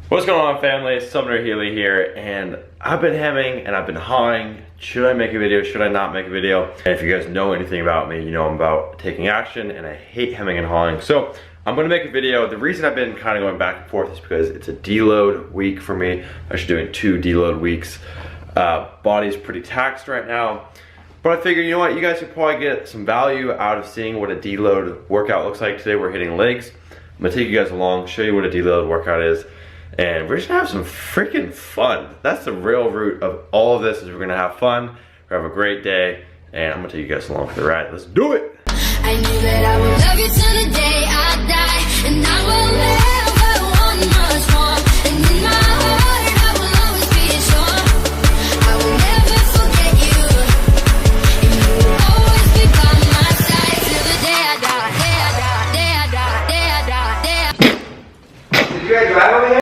What's going on, family? Sumner Healy here, and I've been hemming and I've been hawing. Should I make a video? Should I not make a video? And if you guys know anything about me, you know I'm about taking action and I hate hemming and hawing. So I'm gonna make a video. The reason I've been kind of going back and forth is because it's a deload week for me. I'm actually doing 2 deload weeks. Body's pretty taxed right now. But I figured, you know what, you guys could probably get some value out of seeing what a deload workout looks like. Today we're hitting legs. I'm gonna take you guys along, show you what a deload workout is. And we're just gonna have some freaking fun. That's the real root of all of this, is we're gonna have fun, we're gonna have a great day, and I'm gonna take you guys along for the ride. Let's do it! I knew that I would love you till the day I die, and I will never want much more. And in my heart, I will always be sure I will never forget you, and you will always be by my side till the day I die, day I die, day I die, day I die, day I die. Did you guys drive over here?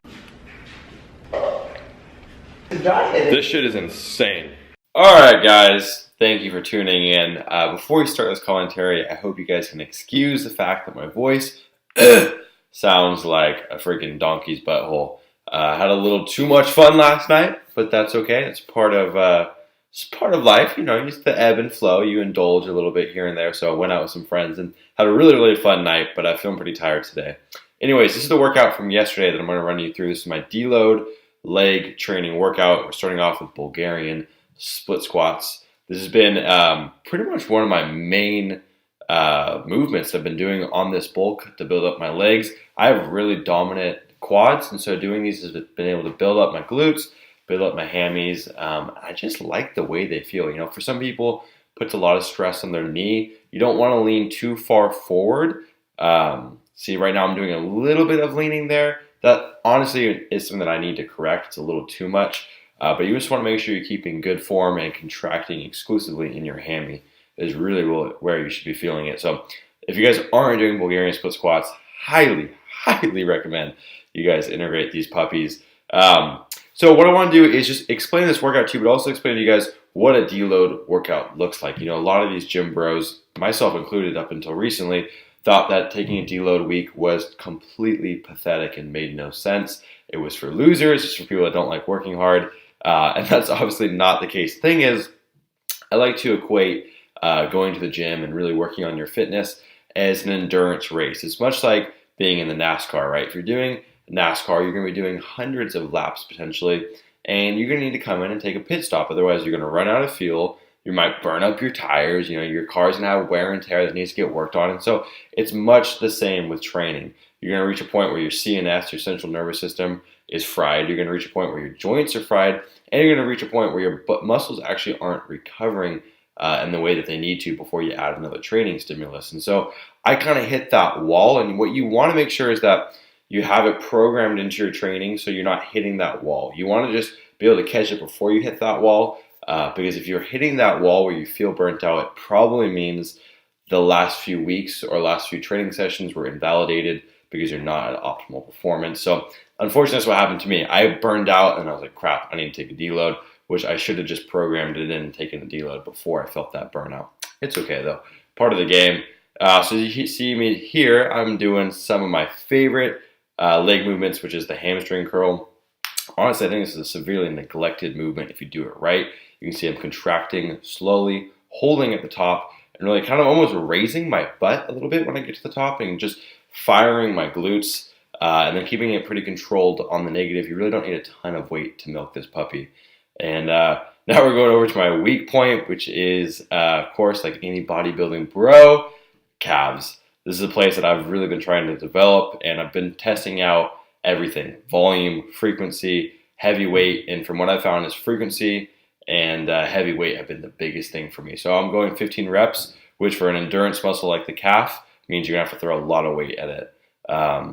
This shit is insane. Alright guys, thank you for tuning in. Before we start this commentary, I hope you guys can excuse the fact that my voice sounds like a freaking donkey's butthole. Had a little too much fun last night, but that's okay. It's part of life, you know, just the ebb and flow. You indulge a little bit here and there. So I went out with some friends and had a really fun night, but I'm feeling pretty tired today. Anyways, this is the workout from yesterday that I'm going to run you through. This is my deload leg training workout. We're starting off with Bulgarian split squats. This has been pretty much one of my main movements I've been doing on this bulk to build up my legs. I have really dominant quads, and so doing these has been able to build up my glutes, build up my hammies. I just like the way they feel. You know, for some people, it puts a lot of stress on their knee. You don't want to lean too far forward. See, right now I'm doing a little bit of leaning there. That honestly is something that I need to correct. It's a little too much. But you just want to make sure you're keeping good form and contracting exclusively in your hammy is really where you should be feeling it. So if you guys aren't doing Bulgarian split squats, highly recommend you guys integrate these puppies. So what I want to do is just explain this workout to you, but also explain to you guys what a deload workout looks like. You know, a lot of these gym bros, myself included up until recently, thought that taking a deload week was completely pathetic and made no sense. It was for losers, it's for people that don't like working hard, and that's obviously not the case. The thing is, I like to equate going to the gym and really working on your fitness as an endurance race. It's much like being in the NASCAR, right? If you're doing NASCAR, you're going to be doing hundreds of laps potentially, and you're going to need to come in and take a pit stop. Otherwise, you're going to run out of fuel. You might burn up your tires, you know, your car's gonna have wear and tear that needs to get worked on. And so it's much the same with training. You're gonna reach a point where your CNS, your central nervous system, is fried. You're gonna reach a point where your joints are fried, and you're gonna reach a point where your muscles actually aren't recovering in the way that they need to before you add another training stimulus. And so I kind of hit that wall, and what you wanna make sure is that you have it programmed into your training so you're not hitting that wall. You wanna just be able to catch it before you hit that wall. Because if you're hitting that wall where you feel burnt out, it probably means the last few weeks or last few training sessions were invalidated because you're not at optimal performance. So unfortunately, that's what happened to me. I burned out and I was like, crap, I need to take a deload, which I should have just programmed it in and taken a deload before I felt that burnout. It's okay though, part of the game. So you see me here, I'm doing some of my favorite leg movements, which is the hamstring curl. Honestly, I think this is a severely neglected movement if you do it right. You can see I'm contracting slowly, holding at the top, and really kind of almost raising my butt a little bit when I get to the top and just firing my glutes and then keeping it pretty controlled on the negative. You really don't need a ton of weight to milk this puppy. And now we're going over to my weak point, which is, of course, like any bodybuilding bro, calves. This is a place that I've really been trying to develop, and I've been testing out everything: volume, frequency, heavy weight, and from what I found is frequency and heavy weight have been the biggest thing for me. So I'm going 15 reps, which for an endurance muscle like the calf means you're gonna have to throw a lot of weight at it.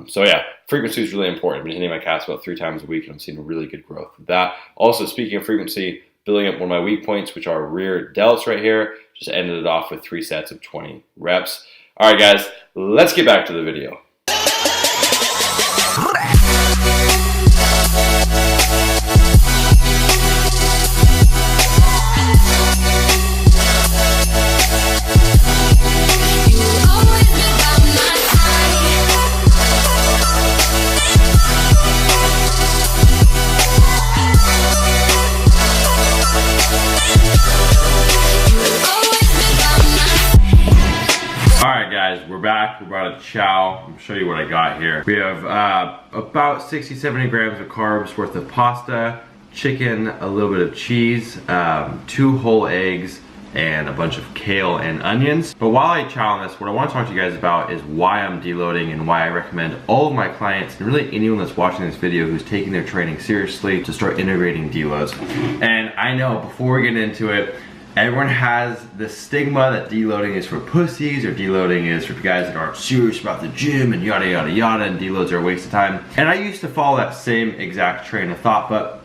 So yeah, frequency is really important. I've been hitting my calves about 3 times a week, and I'm seeing really good growth with that. Also, speaking of frequency, building up one of my weak points, which are rear delts right here, just ended it off with 3 sets of 20 reps. All right, guys, let's get back to the video. we're back. We brought a chow. I'll show you what I got here. We have about 60-70 grams of carbs worth of pasta, chicken, a little bit of cheese, 2 whole eggs, and a bunch of kale and onions. But while I chow on this, what I want to talk to you guys about is why I'm deloading and why I recommend all of my clients and really anyone that's watching this video who's taking their training seriously to start integrating deloads. And I know before we get into it, everyone has this stigma that deloading is for pussies or deloading is for guys that aren't serious about the gym and yada yada yada, and deloads are a waste of time. And I used to follow that same exact train of thought, but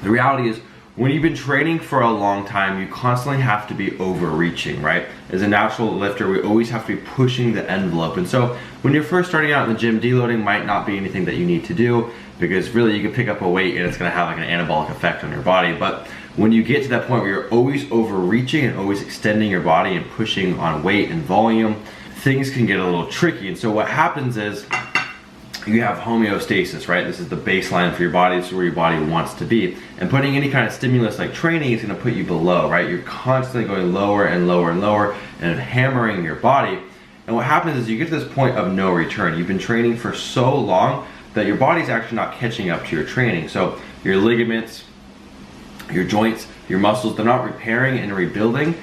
the reality is when you've been training for a long time, you constantly have to be overreaching, right? As a natural lifter, we always have to be pushing the envelope. And so when you're first starting out in the gym, deloading might not be anything that you need to do, because really you can pick up a weight and it's gonna have like an anabolic effect on your body. But when you get to that point where you're always overreaching and always extending your body and pushing on weight and volume, things can get a little tricky. And so what happens is you have homeostasis, right? This is the baseline for your body. This is where your body wants to be. And putting any kind of stimulus like training is gonna put you below, right? You're constantly going lower and lower and lower and hammering your body. And what happens is you get to this point of no return. You've been training for so long that your body's actually not catching up to your training. So your ligaments, your joints, your muscles, they're not repairing and rebuilding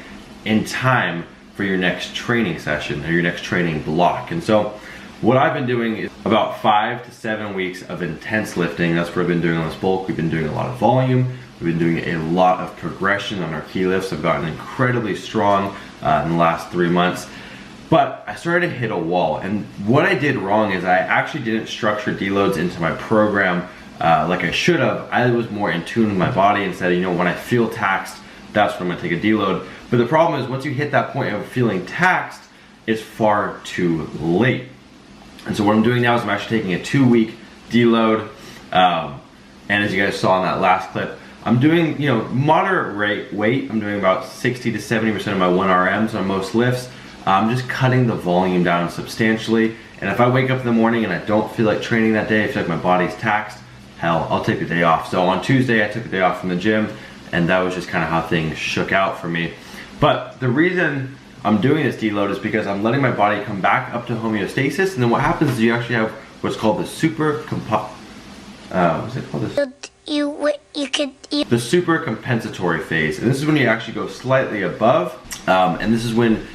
in time for your next training session or your next training block. And so what I've been doing is about 5 to 7 weeks of intense lifting. That's what I've been doing on this bulk. We've been doing a lot of volume. We've been doing a lot of progression on our key lifts. I've gotten incredibly strong in the last 3 months. But I started to hit a wall. And what I did wrong is I actually didn't structure deloads into my program like I should have. I was more in tune with my body and said, you know, when I feel taxed, that's when I'm gonna take a deload. But the problem is once you hit that point of feeling taxed, it's far too late. And so what I'm doing now is I'm actually taking a 2-week deload. And as you guys saw in that last clip, I'm doing, you know, moderate weight. I'm doing about 60 to 70% of my 1RMs on most lifts. I'm just cutting the volume down substantially. And if I wake up in the morning and I don't feel like training that day, I feel like my body's taxed, hell, I'll take the day off. So on Tuesday, I took the day off from the gym, and that was just kind of how things shook out for me. But the reason I'm doing this deload is because I'm letting my body come back up to homeostasis, and then what happens is you actually have what's called the super compensatory phase, and this is when you actually go slightly above, and this is when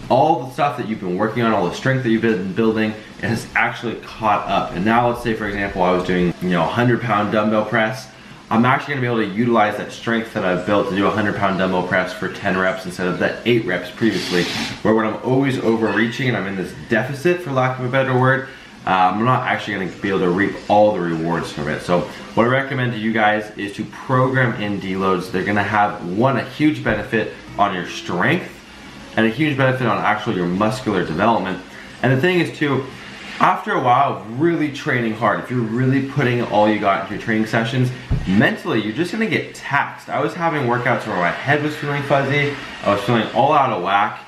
all the stuff that you've been working on, all the strength that you've been building, it has actually caught up. And now let's say, for example, I was doing, you know, 100-pound dumbbell press. I'm actually gonna be able to utilize that strength that I've built to do a 100-pound dumbbell press for 10 reps instead of that 8 reps previously, where when I'm always overreaching and I'm in this deficit, for lack of a better word, I'm not actually gonna be able to reap all the rewards from it. So what I recommend to you guys is to program in deloads. They're gonna have, one, a huge benefit on your strength and a huge benefit on actually your muscular development. And the thing is too, after a while of really training hard, if you're really putting all you got into your training sessions, mentally you're just gonna get taxed. I was having workouts where my head was feeling fuzzy, I was feeling all out of whack,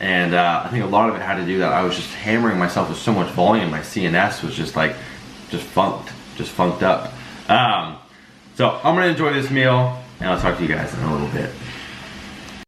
and I think a lot of it had to do that I was just hammering myself with so much volume. My CNS was just like, just funked up. So I'm gonna enjoy this meal, and I'll talk to you guys in a little bit.